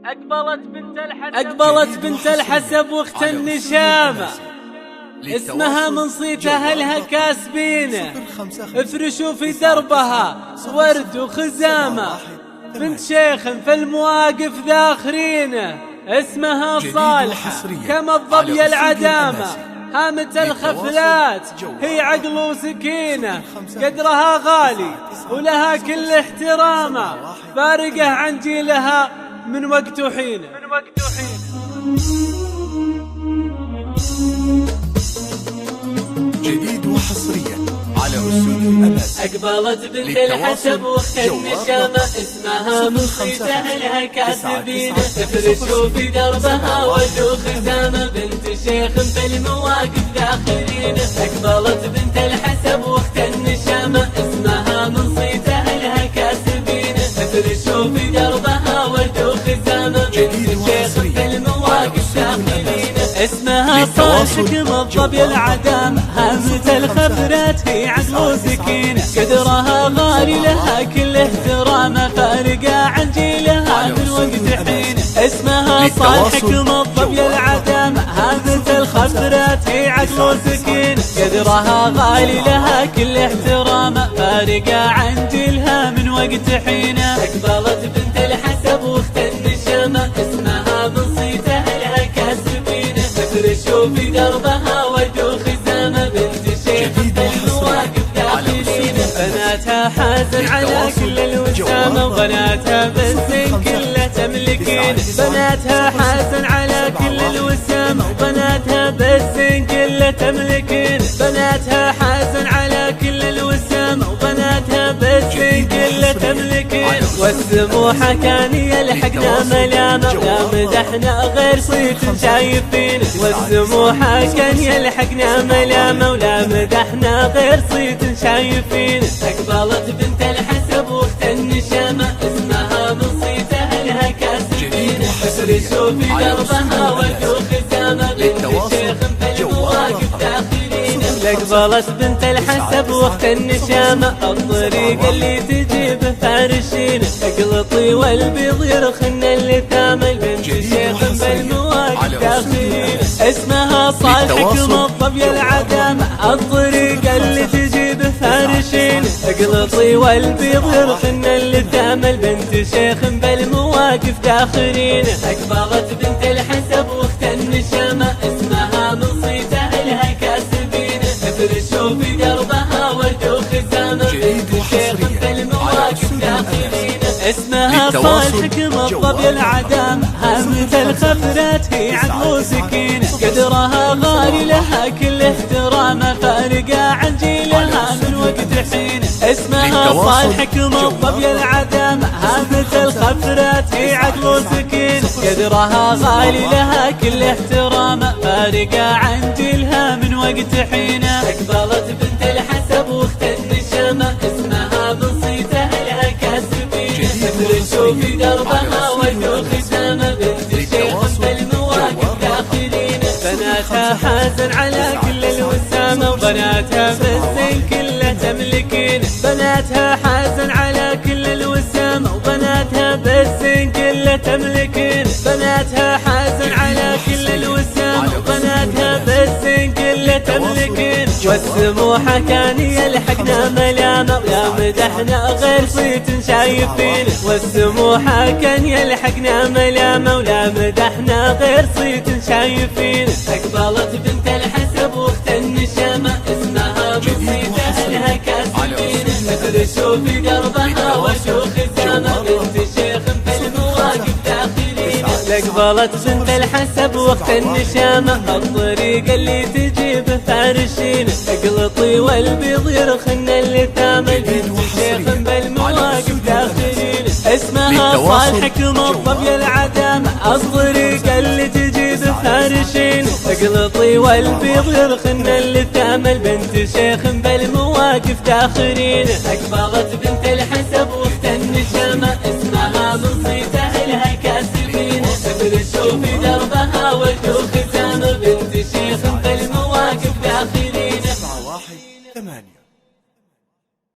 أقبلت بنت الحسب واخت النشامة، اسمها من صيت أهلها كاسبينه، افرشوا في دربها ورد وخزامة، بنت شيخ في المواقف ذاخرينه، اسمها صالحة كما الظبي العدامة، هامة الخفلات هي عقل وسكينة، قدرها غالي ولها كل احترامه، فارقة عن جيلها من وقت وحين. جديد وحصريا على استوديو الأمس. أقبلت بنت الحسب واخت النشامة، اسمها من صيت أهلها كاسبين، تفرشوا في دربها ورد وخزامة، بنت شيخ في المواقف داخلين. أقبلت بنت الحسب واخت النشامة، اسمها من صيت أهلها كاسبين، تفرشوا في دربها ورد وخزامة، بنت شيخ في المواقف داخلين. اسمها صالحة كما الظبي العدامة، هامة الخبرات هي عقل وسكينة، قدرها غالي لها كل احترامه، فارقة عن جيلها من وقت حين. اسمها صالحة كما الظبي العدامة، هامة الخبرات هي عقل وسكينة، قدرها غالي لها كل احترامه، فارقة عن جيلها من وقت حين. أقبلت بنت الحسب واخت النشامة، اسمها من صيت أهلها كاسبين، تفرشوا في دربها ورد وخزامة، بنت شيخ في المواقف داخلين. بناتها حازن على كل الوسامة، وبناتها بالزين كله تملكين، بناتها حازن على كل الوسامة، وبناتها بالزين كله تملكين، بناتها حازن على كل الوسامة، وبناتها بالزين كله تملكين. والسموحة كان يلحقنا ملامة، ولا مدحنا غير صيت شايفين، والسموحة كان يلحقنا ملامة، ولا مدحنا غير صيت شايفين. أقبلت بنت الحسب واخت النشامة، اسمها من صيت أهلها كاسبين، افرشوا في دربها ورد وخزامة، بنت شيخ في المواقف داخلين. أقبلت بنت الحسب واخت النشامة، الطريق اللي تجيب فارشين، اقلطي والبيض يرخن اللثامة، بنت شيخ في المواقف داخلين. اسمها صالحة كما الظبي العدامة، الطريق اللي تجيب فارشين، اقلطي والبيض يرخن اللثامة، بنت شيخ بالمواقف داخلين. أقبلت بنت الحسب واخت النشامة، اسمها من صيت أهلها كاسبين، افرشوا في دربها ورد وخزامة، بنت شيخ بالمواقف داخلين. اسمها صالحة كما الظبي العدامة، هامة الخبرات هي عقل وسكينة، قدرها غالي لها كل احترامه، فارقة عن جيلها من وقت حين. اسمها صالحة كما الظبي العدامة، هامة الخبرات هي عقل وسكينة، قدرها غالي لها كل احترامه، فارقة عن جيلها من وقت حين. أقبلت بنت الحسب واخت النشامة، اسمها من صيت أهلها كاسبين، تفرشوا في دربها ورد وخزامة، بنت شيخ في المواقف داخلين. بناتها حازن على كل الوسامة، وبناتها بالزين كله تملكين، بناتها حازن على كل الوسامة، وبناتها بالزين كله تملكين، بناتها حازن على كل الوسامة، وبناتها بالزين كله تملكين. والسموحة كان يلحقنا ملامة، ولا مدحنا غير صيت شايفين، والسموحة كان يلحقنا ملامة، ولا مدحنا غير صيت شايفين. أقبلت بنت الحسب واخت النشامة، اسمها من صيت أهلها كاسبين، افرشوا في دربها ورد وخزامة، بنت شيخ في المواقف داخلين. أقبلت بنت الحسب واخت النشامة، الطريق اللي تجيب فارشين، اقلطي والبيض يرخن اللثامة، بنت شيخ بالمواقف داخلين. اسمها صالحة كما الظبي العدامة، الطريق اللي تجيب فارشين، اقلطي والبيض يرخن اللثامة، بنت شيخ بالمواقف داخلين. أقبلت بنت